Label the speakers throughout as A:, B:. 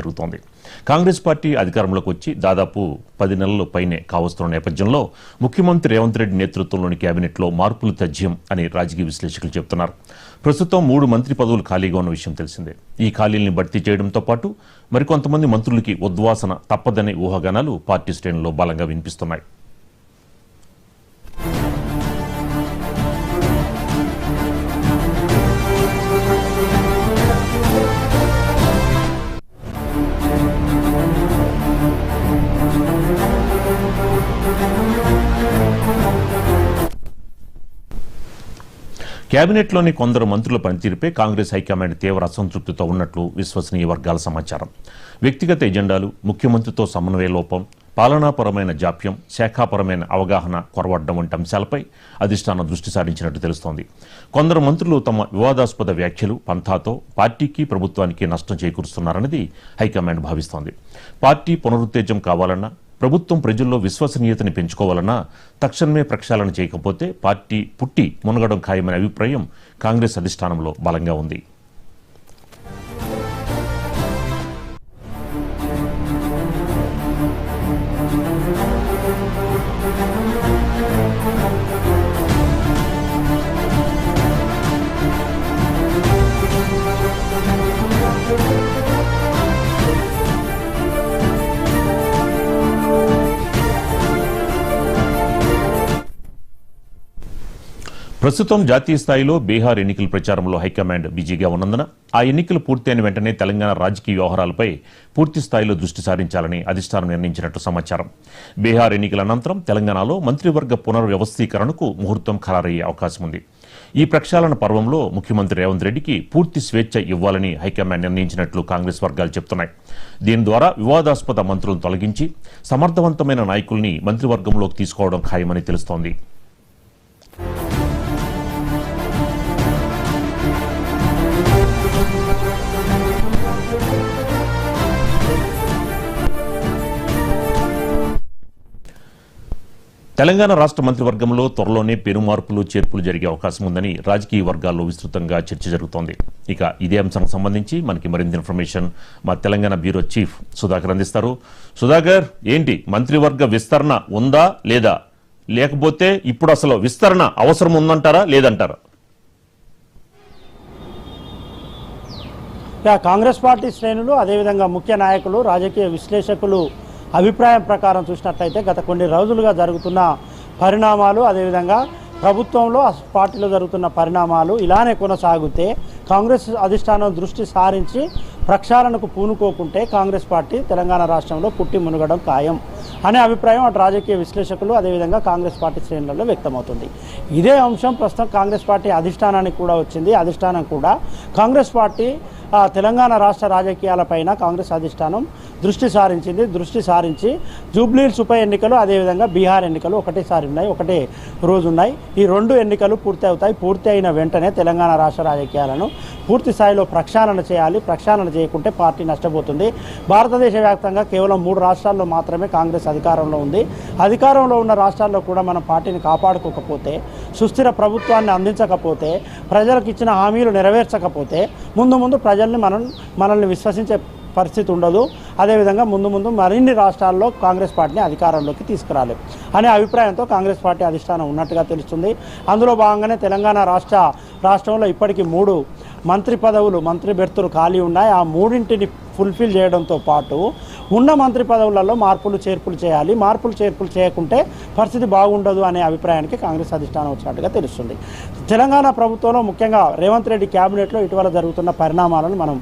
A: జరుగుతోంది. కాంగ్రెస్ పార్టీ అధికారంలోకి వచ్చి దాదాపు 10 నెలల పైనే కావస్తున్న నేపథ్యంలో ముఖ్యమంత్రి రేవంత్ రెడ్డి నేతృత్వంలోని కేబినెట్లో మార్పులు తథ్యం అని రాజకీయ విశ్లేషకులు చెబుతున్నారు. ప్రస్తుతం 3 మంత్రి పదవులు ఖాళీగా ఉన్న విషయం తెలిసిందే. ఈ ఖాళీల్ని భర్తీ చేయడంతో పాటు మరికొంతమంది మంత్రులకి ఉద్వాసన తప్పదనే ఊహాగానాలు పార్టీ శ్రేణుల్లో బలంగా వినిపిస్తున్నాయి. కేబినెట్లోని కొందరు మంత్రుల పనితీరుపై కాంగ్రెస్ హైకమాండ్ తీవ్ర అసంతృప్తితో ఉన్నట్లు విశ్వసనీయ వర్గాల సమాచారం. వ్యక్తిగత ఎజెండాలు, ముఖ్యమంత్రితో సమన్వయ లోపం, పాలనాపరమైన జాప్యం, శాఖాపరమైన అవగాహన కొరవడ్డం వంటి అంశాలపై అధిష్టానం దృష్టి సారించినట్టు తెలుస్తోంది. కొందరు మంత్రులు తమ వివాదాస్పద వ్యాఖ్యలు, పంథాతో పార్టీకి, ప్రభుత్వానికి నష్టం చేకూరుస్తున్నారన్నది హైకమాండ్ భావిస్తోంది. పార్టీ పునరుత్తేజం కావాలన్నా, ప్రభుత్వం ప్రజల్లో విశ్వసనీయతని పెంచుకోవాలన్నా తక్షణమే ప్రక్షాళన చేయకపోతే పార్టీ పుట్టి మునగడం ఖాయమనే అభిప్రాయం కాంగ్రెస్ అధిష్టానంలో బలంగా ఉంది. ప్రస్తుతం జాతీయ స్థాయిలో బీహార్ ఎన్నికల ప్రచారంలో హైకమాండ్ బిజీగా ఉన్నందున ఆ ఎన్నికలు పూర్తయిన వెంటనే తెలంగాణ రాజకీయ వ్యవహారాలపై పూర్తి స్థాయిలో దృష్టి సారించాలని అధిష్టానం నిర్ణయించినట్టు సమాచారం. బీహార్ ఎన్నికల అనంతరం తెలంగాణలో మంత్రివర్గ పునర్వ్యవస్థీకరణకు ముహూర్తం ఖరారయ్యే అవకాశం ఉంది. ఈ ప్రక్షాళన పర్వంలో ముఖ్యమంత్రి రేవంత్ రెడ్డికి పూర్తి స్వేచ్ఛ ఇవ్వాలని హైకమాండ్ నిర్ణయించినట్లు కాంగ్రెస్ వర్గాలు చెబుతున్నాయి. దీని ద్వారా వివాదాస్పద మంత్రులను తొలగించి సమర్థవంతమైన నాయకుల్ని మంత్రివర్గంలోకి తీసుకోవడం ఖాయమని తెలుస్తోంది. తెలంగాణ రాష్ట్ర మంత్రివర్గంలో త్వరలోనే పెను మార్పులు చేర్పులు జరిగే అవకాశం ఉందని రాజకీయ వర్గాల్లో విస్తృతంగా చర్చ జరుగుతోంది. ఇక ఇదే అంశానికి సంబంధించి మనకి మరింత ఇన్ఫర్మేషన్ మా తెలంగాణ బ్యూరో చీఫ్ సుధాకర్ అందిస్తారు. సుధాకర్, ఏంటి మంత్రివర్గ విస్తరణ ఉందా లేదా, లేకపోతే ఇప్పుడు అసలు విస్తరణ అవసరం ఉందంటారా లేదంటారా?
B: కాంగ్రెస్ పార్టీ శ్రేణులు, అదేవిధంగా ముఖ్య నాయకులు, రాజకీయ విశ్లేషకులు అభిప్రాయం ప్రకారం చూసినట్లయితే గత కొన్ని రోజులుగా జరుగుతున్న పరిణామాలు, అదేవిధంగా ప్రభుత్వంలో పార్టీలో జరుగుతున్న పరిణామాలు ఇలానే కొనసాగితే కాంగ్రెస్ అధిష్టానం దృష్టి సారించి ప్రక్షాళనకు పూనుకోకుంటే కాంగ్రెస్ పార్టీ తెలంగాణ రాష్ట్రంలో పుట్టి మునగడం ఖాయం అనే అభిప్రాయం అటు రాజకీయ విశ్లేషకులు, అదేవిధంగా కాంగ్రెస్ పార్టీ శ్రేణులలో వ్యక్తమవుతుంది. ఇదే అంశం ప్రస్తుతం కాంగ్రెస్ పార్టీ అధిష్టానానికి కూడా వచ్చింది. అధిష్టానం కూడా కాంగ్రెస్ పార్టీ తెలంగాణ రాష్ట్ర రాజకీయాలపైన కాంగ్రెస్ అధిష్టానం దృష్టి సారించి జూబ్లీహిల్స్ ఉప ఎన్నికలు, అదేవిధంగా బీహార్ ఎన్నికలు ఒకటే రోజు ఉన్నాయి. ఈ 2 ఎన్నికలు పూర్తి అవుతాయి. పూర్తి అయిన వెంటనే తెలంగాణ రాష్ట్ర రాజకీయాలను పూర్తి స్థాయిలో ప్రక్షాళన చేయాలి. ప్రక్షాళన చేయకుంటే పార్టీ నష్టపోతుంది. భారతదేశ వ్యాప్తంగా కేవలం 3 రాష్ట్రాల్లో మాత్రమే కాంగ్రెస్ అధికారంలో ఉంది. అధికారంలో ఉన్న రాష్ట్రాల్లో కూడా మన పార్టీని కాపాడుకోకపోతే, సుస్థిర ప్రభుత్వాన్ని అందించకపోతే, ప్రజలకు ఇచ్చిన హామీలు నెరవేర్చకపోతే ముందు మనల్ని విశ్వసించే పరిస్థితి ఉండదు. అదేవిధంగా ముందు మరిన్ని రాష్ట్రాల్లో కాంగ్రెస్ పార్టీని అధికారంలోకి తీసుకురాలి అనే అభిప్రాయంతో కాంగ్రెస్ పార్టీ అధిష్టానం ఉన్నట్టుగా తెలుస్తుంది. అందులో భాగంగానే తెలంగాణ రాష్ట్రంలో ఇప్పటికీ 3 మంత్రి పదవులు, మంత్రి బెర్తులు ఖాళీ ఉన్నాయి. ఆ 3ంటిని ఫుల్ఫిల్ చేయడంతో పాటు ఉన్న మంత్రి పదవులలో మార్పులు చేర్పులు చేయాలి. మార్పులు చేర్పులు చేయకుంటే పరిస్థితి బాగుండదు అనే అభిప్రాయానికి కాంగ్రెస్ అధిష్టానం వచ్చినట్టుగా తెలుస్తుంది. తెలంగాణ ప్రభుత్వంలో ముఖ్యంగా రేవంత్ రెడ్డి క్యాబినెట్లో ఇటీవల జరుగుతున్న పరిణామాలను మనం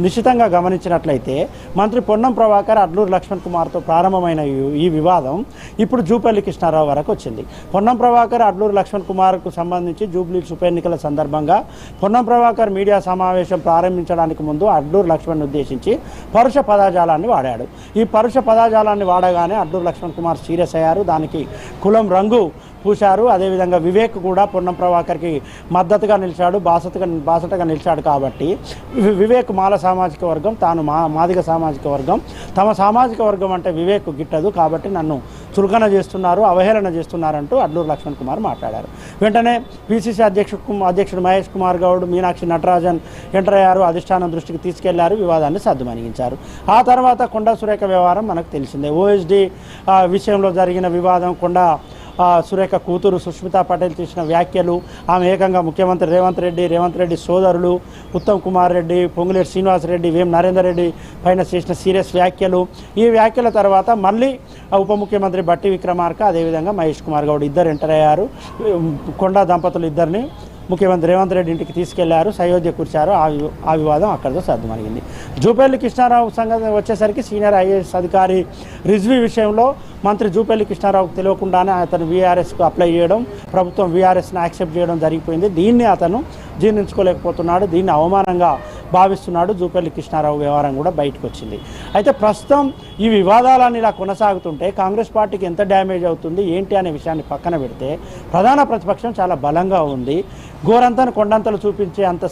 B: నిశ్చితంగా గమనించినట్లయితే మంత్రి పొన్నం ప్రభాకర్, అడ్లూరు లక్ష్మణ్ కుమార్తో ప్రారంభమైన ఈ వివాదం ఇప్పుడు జూపల్లి కృష్ణారావు వరకు వచ్చింది. పొన్నం ప్రభాకర్, అడ్లూరు లక్ష్మణ్ కుమార్కు సంబంధించి జూబ్లీహిల్స్ ఉప ఎన్నికల సందర్భంగా పొన్నం ప్రభాకర్ మీడియా సమావేశం ప్రారంభించడానికి ముందు అడ్లూరు లక్ష్మణ్ ఉద్దేశించి పరుష పదజాలాన్ని వాడాడు. ఈ పరుష పదజాలాన్ని వాడగానే అడ్లూరు లక్ష్మణ్ కుమార్ సీరియస్ అయ్యారు. దానికి కులం రంగు పూశారు. అదేవిధంగా వివేక్ కూడా పొన్నం ప్రభాకర్కి మద్దతుగా నిలిచాడు, బాసటగా నిలిచాడు. కాబట్టి వివేక్ మాల సామాజిక వర్గం, తాను మాదిగ సామాజిక వర్గం, తమ సామాజిక వర్గం అంటే వివేక్ గిట్టదు, కాబట్టి నన్ను చులకన చేస్తున్నారు, అవహేళన చేస్తున్నారంటూ అడ్లూరు లక్ష్మణ్ కుమార్ మాట్లాడారు. వెంటనే పిసిసి అధ్యక్షుడు మహేష్ కుమార్ గౌడ్, మీనాక్షి నటరాజన్ ఎంటర్ అయ్యారు. అధిష్టానం దృష్టికి తీసుకెళ్లారు, వివాదాన్ని సద్దుమణిగించారు. ఆ తర్వాత కొండా సురేఖ వ్యవహారం మనకు తెలిసిందే. ఓఎస్డీ విషయంలో జరిగిన వివాదం, కొండా సురేఖ కూతురు సుష్మితా పటేల్ చేసిన వ్యాఖ్యలు, ఆమె ఏకంగా ముఖ్యమంత్రి రేవంత్ రెడ్డి సోదరులు ఉత్తమ్ కుమార్ రెడ్డి, పొంగులేటి శ్రీనివాసరెడ్డి, వేం నరేందర్ రెడ్డి పైన చేసిన సీరియస్ వ్యాఖ్యలు. ఈ వ్యాఖ్యల తర్వాత మళ్ళీ ఉప ముఖ్యమంత్రి బట్టి విక్రమార్క అదేవిధంగా మహేష్ కుమార్ గౌడ్ ఇద్దరు ఎంటర్ అయ్యారు. కొండా దంపతులు ఇద్దరిని ముఖ్యమంత్రి రేవంత్ రెడ్డి ఇంటికి తీసుకెళ్లారు, సయోధ్య కూర్చారు. ఆ వివాదం అక్కడితో సర్దుమణిగింది. జూపల్లి కృష్ణారావు సంగతి వచ్చేసరికి సీనియర్ ఐఏఎస్ అధికారి రిజ్వీ విషయంలో మంత్రి జూపల్లి కృష్ణారావుకు తెలియకుండానే అతను వీఆర్ఎస్కు అప్లై చేయడం, ప్రభుత్వం వీఆర్ఎస్ని యాక్సెప్ట్ చేయడం జరిగిపోయింది. దీన్ని అతను జీర్ణించుకోలేకపోతున్నాడు, దీన్ని అవమానంగా భావిస్తున్నాడు. జూపల్లి కృష్ణారావు వ్యవహారం కూడా బయటకు వచ్చింది. అయితే ప్రస్తుతం ఈ వివాదాలన్నీ ఇలా కొనసాగుతుంటే కాంగ్రెస్ పార్టీకి ఎంత డ్యామేజ్ అవుతుంది ఏంటి అనే విషయాన్ని పక్కన పెడితే ప్రధాన ప్రతిపక్షం చాలా బలంగా ఉంది. గోరంతను కొండంతలు చూపించే అంత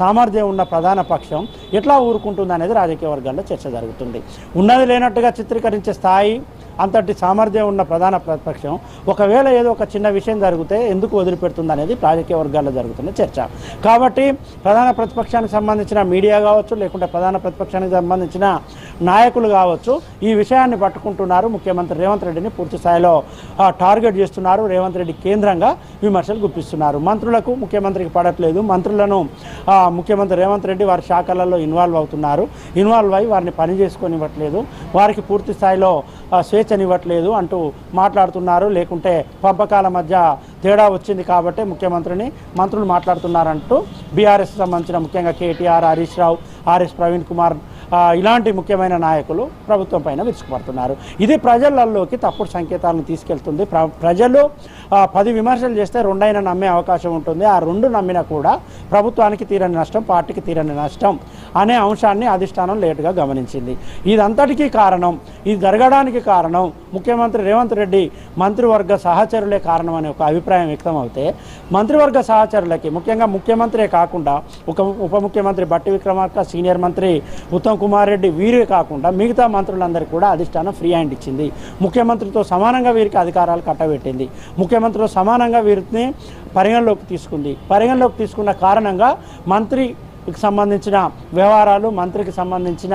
B: సామర్థ్యం ఉన్న ప్రధాన పక్షం ఎట్లా ఊరుకుంటుంది అనేది రాజకీయ వర్గాల్లో చర్చ జరుగుతుంది. ఉన్నది లేనట్టుగా చిత్రీకరించే స్థాయి, అంతటి సామర్థ్యం ఉన్న ప్రధాన ప్రతిపక్షం ఒకవేళ ఏదో ఒక చిన్న విషయం జరిగితే ఎందుకు వదిలిపెడుతుంది అనేది రాజకీయ వర్గాల్లో జరుగుతున్న చర్చ. కాబట్టి ప్రధాన ప్రతిపక్షానికి సంబంధించిన మీడియా కావచ్చు, లేకుంటే ప్రధాన ప్రతిపక్షానికి సంబంధించిన నాయకులు కావచ్చు, ఈ విషయాన్ని పట్టుకుంటున్నారు. ముఖ్యమంత్రి రేవంత్ రెడ్డిని పూర్తి స్థాయిలో టార్గెట్ చేస్తున్నారు. రేవంత్ రెడ్డి కేంద్రంగా విమర్శలు గుప్పిస్తున్నారు. మంత్రులకు ముఖ్యమంత్రికి పడట్లేదు, మంత్రులను ముఖ్యమంత్రి రేవంత్ రెడ్డి వారి శాఖలలో ఇన్వాల్వ్ అవుతున్నారు. ఇన్వాల్వ్ అయ్యి వారిని పని చేసుకొనివ్వట్లేదు, వారికి పూర్తి స్థాయిలో స్వేచ్ఛనివ్వట్లేదు అంటూ మాట్లాడుతున్నారు. లేకుంటే పంపకాల మధ్య తేడా వచ్చింది కాబట్టి మంత్రులు మాట్లాడుతున్నారంటూ బీఆర్ఎస్ సంబంధించిన ముఖ్యంగా కేటీఆర్, హరీష్ రావు, ఆర్ఎస్ ప్రవీణ్ కుమార్ ఇలాంటి ముఖ్యమైన నాయకులు ప్రభుత్వం పైన విరుచుకుపడుతున్నారు. ఇది ప్రజలలోకి తప్పుడు సంకేతాలను తీసుకెళ్తుంది. ప్రజలు 10 విమర్శలు చేస్తే 2 అయినా నమ్మే అవకాశం ఉంటుంది. ఆ 2 నమ్మినా కూడా ప్రభుత్వానికి తీరని నష్టం, పార్టీకి తీరని నష్టం అనే అంశాన్ని అధిష్టానం లేటుగా గమనించింది. ఇదంతటికీ కారణం, ఇది జరగడానికి కారణం ముఖ్యమంత్రి రేవంత్ రెడ్డి మంత్రివర్గ సహచరులే కారణం అనే ఒక అభిప్రాయం వ్యక్తం అవుతే, మంత్రివర్గ సహచరులకి ముఖ్యంగా ముఖ్యమంత్రే కాకుండా ఉప ముఖ్యమంత్రి బట్టి విక్రమార్క, సీనియర్ మంత్రి ఉత్తమ్ కుమార్ రెడ్డి, వీరే కాకుండా మిగతా మంత్రులందరికీ కూడా అధిష్టానం ఫ్రీ హ్యాండ్ ఇచ్చింది. ముఖ్యమంత్రితో సమానంగా వీరికి అధికారాలు కట్టబెట్టింది. ముఖ్యమంత్రితో సమానంగా వీరిని పరిగణలోకి తీసుకున్న కారణంగా మంత్రికి సంబంధించిన వ్యవహారాలు, మంత్రికి సంబంధించిన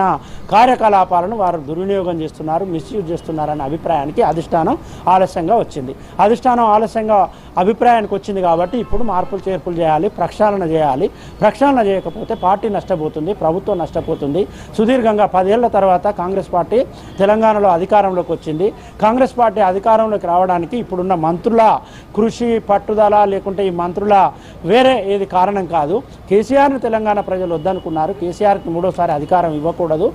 B: కార్యకలాపాలను వారు దుర్వినియోగం చేస్తున్నారు, మిస్యూజ్ చేస్తున్నారనే అభిప్రాయానికి అధిష్టానం ఆలస్యంగా వచ్చింది. అధిష్టానం ఆలస్యంగా అభిప్రాయానికి వచ్చింది కాబట్టి ఇప్పుడు మార్పులు చేర్పులు చేయాలి, ప్రక్షాళన చేయాలి. ప్రక్షాళన చేయకపోతే పార్టీ నష్టపోతుంది, ప్రభుత్వం నష్టపోతుంది. సుదీర్ఘంగా 10 ఏళ్ల తర్వాత కాంగ్రెస్ పార్టీ తెలంగాణలో అధికారంలోకి వచ్చింది. కాంగ్రెస్ పార్టీ అధికారంలోకి రావడానికి ఇప్పుడున్న మంత్రుల కృషి, పట్టుదల, లేకుంటే ఈ మంత్రుల వేరే ఏది కారణం కాదు. కేసీఆర్ని తెలంగాణ ప్రజలు వద్దనుకున్నారు. కేసీఆర్కి 3వ అధికారం ఇవ్వకూడదు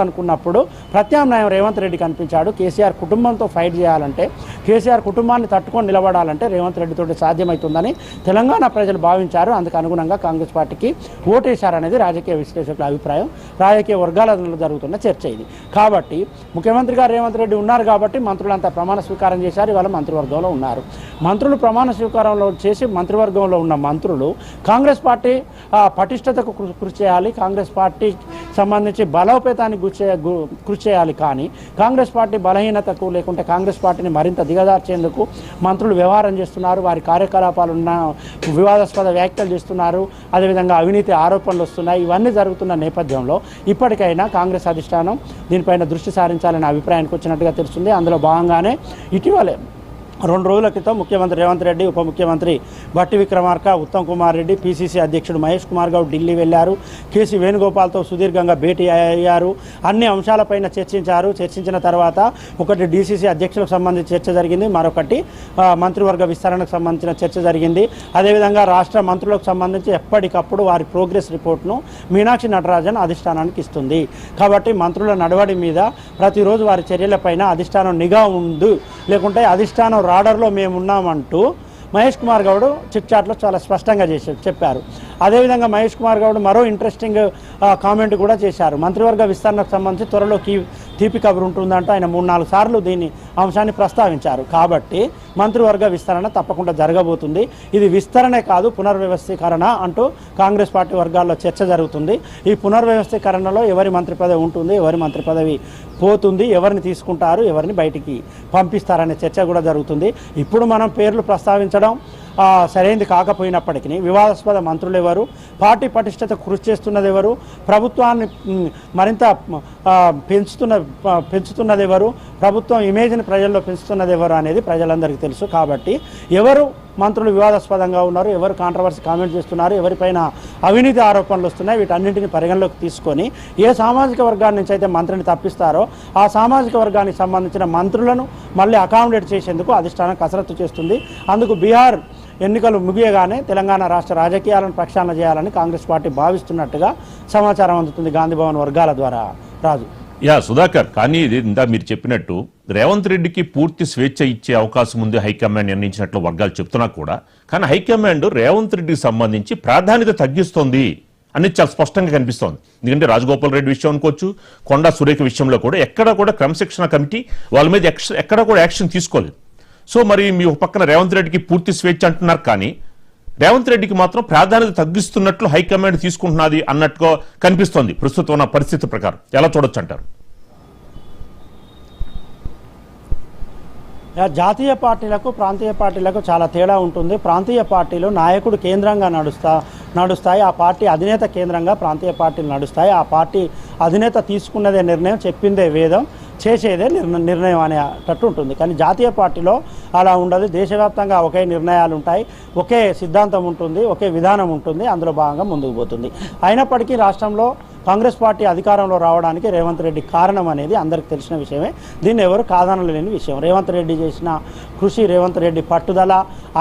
B: అనుకున్నప్పుడు ప్రత్యామ్నాయం రేవంత్ రెడ్డి కనిపించాడు. కేసీఆర్ కుటుంబంతో ఫైట్ చేయాలంటే, కేసీఆర్ కుటుంబాన్ని తట్టుకొని నిలబడాలంటే రేవంత్ రెడ్డితో సాధ్యమవుతుందని తెలంగాణ ప్రజలు భావించారు. అందుకు అనుగుణంగా కాంగ్రెస్ పార్టీకి ఓటేశారనేది రాజకీయ విశ్లేషకుల అభిప్రాయం, రాజకీయ వర్గాలలో జరుగుతున్న చర్చ ఇది. కాబట్టి ముఖ్యమంత్రిగా రేవంత్ రెడ్డి ఉన్నారు కాబట్టి మంత్రులంతా ప్రమాణ స్వీకారం చేశారు. ఇవాళ మంత్రివర్గంలో ఉన్నారు. మంత్రులు ప్రమాణ స్వీకారంలో చేసి మంత్రివర్గంలో ఉన్న మంత్రులు కాంగ్రెస్ పార్టీ పటిష్టతకు కృషి చేయాలి, కాంగ్రెస్ పార్టీ సంబంధించి బలోపేతానికి కృషి చేయాలి. కానీ కాంగ్రెస్ పార్టీ బలహీనతకు, లేకుంటే కాంగ్రెస్ పార్టీని మరింత దిగజార్చేందుకు మంత్రులు వ్యవహారం చేస్తున్నారు. వారి కార్యకలాపాలున్న వివాదాస్పద వ్యాఖ్యలు చేస్తున్నారు. అదేవిధంగా అవినీతి ఆరోపణలు వస్తున్నాయి. ఇవన్నీ జరుగుతున్న నేపథ్యంలో ఇప్పటికైనా కాంగ్రెస్ అధిష్టానం దీనిపైన దృష్టి సారించాలనే అభిప్రాయానికి వచ్చినట్టుగా తెలుస్తుంది. అందులో భాగంగానే ఇటీవలే 2 రోజుల క్రితం ముఖ్యమంత్రి రేవంత్ రెడ్డి, ఉప ముఖ్యమంత్రి బట్టి విక్రమార్క, ఉత్తమ్ కుమార్ రెడ్డి, పిసిసి అధ్యక్షుడు మహేష్ కుమార్ గౌడ్ ఢిల్లీ వెళ్లారు. కేసీ వేణుగోపాల్తో సుదీర్ఘంగా భేటీ అయ్యారు. అన్ని అంశాలపైన చర్చించిన తర్వాత ఒకటి డీసీసీ అధ్యక్షులకు సంబంధించి చర్చ జరిగింది, మరొకటి మంత్రివర్గ విస్తరణకు సంబంధించిన చర్చ జరిగింది. అదేవిధంగా రాష్ట్ర మంత్రులకు సంబంధించి ఎప్పటికప్పుడు వారి ప్రోగ్రెస్ రిపోర్ట్ను మీనాక్షి నటరాజన్ అధిష్టానానికి ఇస్తుంది. కాబట్టి మంత్రుల నడవడి మీద ప్రతిరోజు వారి చర్యలపైన అధిష్టానం నిఘా ఉండు, లేకుంటే అధిష్టానం రాడర్లో మేము ఉన్నామంటూ మహేష్ కుమార్ గౌడ్ చిట్ చాట్లో చాలా స్పష్టంగా చెప్పారు. అదేవిధంగా మహేష్ కుమార్ గౌడ్ మరో ఇంట్రెస్టింగ్ కామెంట్ కూడా చేశారు. మంత్రివర్గ విస్తరణకు సంబంధించి త్వరలో తీపి కబురు ఉంటుందంటూ ఆయన 3-4 సార్లు దీని అంశాన్ని ప్రస్తావించారు. కాబట్టి మంత్రివర్గ విస్తరణ తప్పకుండా జరగబోతుంది. ఇది విస్తరణే కాదు, పునర్వ్యవస్థీకరణ అంటూ కాంగ్రెస్ పార్టీ వర్గాల్లో చర్చ జరుగుతుంది. ఈ పునర్వ్యవస్థీకరణలో ఎవరి మంత్రి పదవి ఉంటుంది, ఎవరి మంత్రి పదవి పోతుంది, ఎవరిని తీసుకుంటారు, ఎవరిని బయటికి పంపిస్తారనే చర్చ కూడా జరుగుతుంది. ఇప్పుడు మనం పేర్లు ప్రస్తావించడం సరైనది కాకపోయినప్పటికీ వివాదాస్పద మంత్రులు ఎవరు, పార్టీ పటిష్టత కృషి చేస్తున్నది ఎవరు, ప్రభుత్వాన్ని మరింత పెంచుతున్నది ఎవరు, ప్రభుత్వం ఇమేజ్ని ప్రజల్లో పెంచుతున్నది ఎవరు అనేది ప్రజలందరికీ తెలుసు. కాబట్టి ఎవరు మంత్రులు వివాదాస్పదంగా ఉన్నారు, ఎవరు కాంట్రవర్సీ కామెంట్ చేస్తున్నారు, ఎవరిపైన అవినీతి ఆరోపణలు వస్తున్నాయి, వీటన్నింటిని పరిగణలోకి తీసుకొని ఏ సామాజిక వర్గాన్ని నుంచి అయితే మంత్రిని తప్పిస్తారో ఆ సామాజిక వర్గానికి సంబంధించిన మంత్రులను మళ్ళీ అకామిడేట్ చేసేందుకు అధిష్టానం కసరత్తు చేస్తుంది. అందుకు బీహార్ ఎన్నికలు ముగియగానే తెలంగాణ రాష్ట్ర రాజకీయాలను ప్రక్షాళన చేయాలని కాంగ్రెస్ పార్టీ భావిస్తున్నట్టుగా సమాచారం అందుతుంది గాంధీభవన్ వర్గాల ద్వారా. రాజు
A: సుధాకర్, కానీ ఇది ఇందా మీరు చెప్పినట్టు రేవంత్ రెడ్డికి పూర్తి స్వేచ్ఛ ఇచ్చే అవకాశం ఉంది హైకమాండ్ నిర్ణయించినట్లు వర్గాలు చెప్తున్నా కూడా, కానీ హైకమాండ్ రేవంత్ రెడ్డికి సంబంధించి ప్రాధాన్యత తగ్గిస్తోంది అనేది చాలా స్పష్టంగా కనిపిస్తోంది. ఎందుకంటే రాజగోపాల్ రెడ్డి విషయం అనుకోవచ్చు, కొండా సురేఖ విషయంలో కూడా ఎక్కడ కూడా క్రమశిక్షణ కమిటీ వాళ్ళ మీద ఎక్కడ కూడా యాక్షన్ తీసుకోలేదు. సో మరి మీ ఒక పక్కన రేవంత్ రెడ్డికి పూర్తి స్వేచ్ఛ అంటున్నారు, కానీ రేవంత్ రెడ్డికి మాత్రం ప్రాధాన్యత తగ్గిస్తున్నట్లు హైకమాండ్ తీసుకుంటున్నది అన్నట్టుగా కనిపిస్తోంది ప్రస్తుతం ఉన్న పరిస్థితి ప్రకారం. ఎలా చూడొచ్చు అంటారు?
B: జాతీయ పార్టీలకు ప్రాంతీయ పార్టీలకు చాలా తేడా ఉంటుంది. ప్రాంతీయ పార్టీలు నాయకుడు కేంద్రంగా నడుస్తాయి, ఆ పార్టీ అధినేత కేంద్రంగా ప్రాంతీయ పార్టీలు నడుస్తాయి. ఆ పార్టీ అధినేత తీసుకున్నదే నిర్ణయం, చెప్పిందే వేదం, చేసేదే నిర్ణయం అనేటట్టు ఉంటుంది. కానీ జాతీయ పార్టీలో అలా ఉండదు. దేశవ్యాప్తంగా ఒకే నిర్ణయాలు ఉంటాయి, ఒకే సిద్ధాంతం ఉంటుంది, ఒకే విధానం ఉంటుంది, అందులో భాగంగా ముందుకు పోతుంది. అయినప్పటికీ రాష్ట్రంలో కాంగ్రెస్ పార్టీ అధికారంలో రావడానికి రేవంత్ రెడ్డి కారణం అనేది అందరికీ తెలిసిన విషయమే. దీన్ని ఎవరు కాదనలేని విషయం. రేవంత్ రెడ్డి చేసిన కృషి, రేవంత్ రెడ్డి పట్టుదల,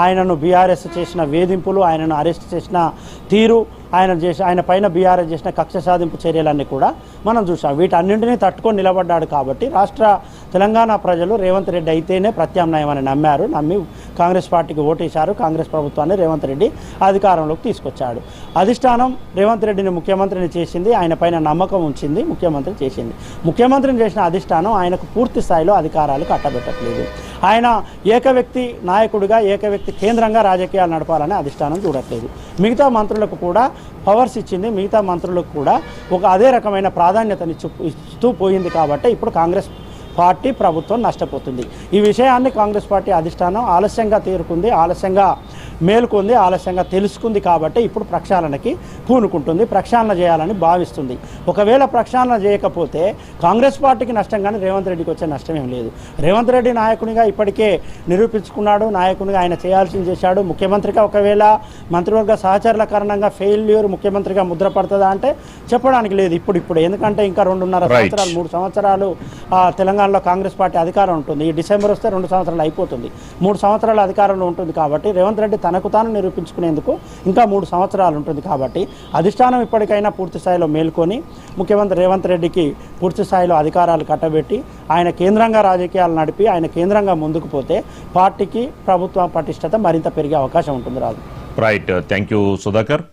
B: ఆయనను బీఆర్ఎస్ చేసిన వేధింపులు, ఆయనను అరెస్ట్ చేసిన తీరు, ఆయన పైన బీఆర్ఎస్ చేసిన కక్ష సాధింపు చర్యలన్నీ కూడా మనం చూసాం. వీటన్నింటినీ తట్టుకొని నిలబడ్డాడు. కాబట్టి తెలంగాణ ప్రజలు రేవంత్ రెడ్డి అయితేనే ప్రత్యామ్నాయం అని నమ్మి కాంగ్రెస్ పార్టీకి ఓటేశారు. కాంగ్రెస్ ప్రభుత్వాన్ని రేవంత్ రెడ్డి అధికారంలోకి తీసుకొచ్చాడు. అధిష్టానం రేవంత్ రెడ్డిని ముఖ్యమంత్రిని చేసింది, ఆయన పైన నమ్మకం ఉంచింది, ముఖ్యమంత్రి చేసింది. ముఖ్యమంత్రిని చేసిన అధిష్టానం ఆయనకు పూర్తి స్థాయిలో అధికారాలు కట్టబెట్టట్లేదు. ఆయన ఏకవ్యక్తి నాయకుడిగా, ఏకవ్యక్తి కేంద్రంగా రాజకీయాలు నడపాలని అధిష్టానం చూడట్లేదు. మిగతా మంత్రులకు కూడా పవర్స్ ఇచ్చింది, మిగతా మంత్రులకు కూడా అదే రకమైన ప్రాధాన్యతని ఇస్తూ పోయింది. కాబట్టి ఇప్పుడు కాంగ్రెస్ పార్టీ ప్రభుత్వం నష్టపోతుంది. ఈ విషయాన్ని కాంగ్రెస్ పార్టీ అధిష్టానం ఆలస్యంగా తేరుకుంది, ఆలస్యంగా మేలుకుంది, ఆలస్యంగా తెలుసుకుంది. కాబట్టి ఇప్పుడు ప్రక్షాళనకి పూనుకుంటుంది, ప్రక్షాళన చేయాలని భావిస్తుంది. ఒకవేళ ప్రక్షాళన చేయకపోతే కాంగ్రెస్ పార్టీకి నష్టం, కానీ రేవంత్ రెడ్డికి వచ్చే నష్టం ఏం లేదు. రేవంత్ రెడ్డి నాయకునిగా ఇప్పటికే నిరూపించుకున్నాడు, నాయకునిగా ఆయన చేయాల్సింది చేశాడు. ముఖ్యమంత్రిగా ఒకవేళ మంత్రివర్గ సహచరుల కారణంగా ఫెయిల్యూర్ ముఖ్యమంత్రిగా ముద్ర పడుతుందా అంటే చెప్పడానికి లేదు ఇప్పుడు. ఎందుకంటే ఇంకా 2.5 సంవత్సరాలు 3 సంవత్సరాలు తెలంగాణలో కాంగ్రెస్ పార్టీ అధికారం ఉంటుంది. ఈ డిసెంబర్ వస్తే 2 సంవత్సరాలు అయిపోతుంది. 3 సంవత్సరాల అధికారంలో ఉంటుంది. కాబట్టి రేవంత్ రెడ్డి తనకు తాను నిరూపించుకునేందుకు ఇంకా 3 సంవత్సరాలు ఉంటుంది. కాబట్టి అధిష్టానం ఇప్పటికైనా పూర్తి స్థాయిలో మేల్కొని ముఖ్యమంత్రి రేవంత్ రెడ్డికి పూర్తి స్థాయిలో అధికారాలు కట్టబెట్టి ఆయన కేంద్రంగా రాజకీయాలు నడిపి ఆయన కేంద్రంగా ముందుకు పోతే పార్టీకి ప్రభుత్వ పటిష్టత మరింత పెరిగే అవకాశం ఉంటుంది. రాదు.
A: Right, thank you Sudhakar.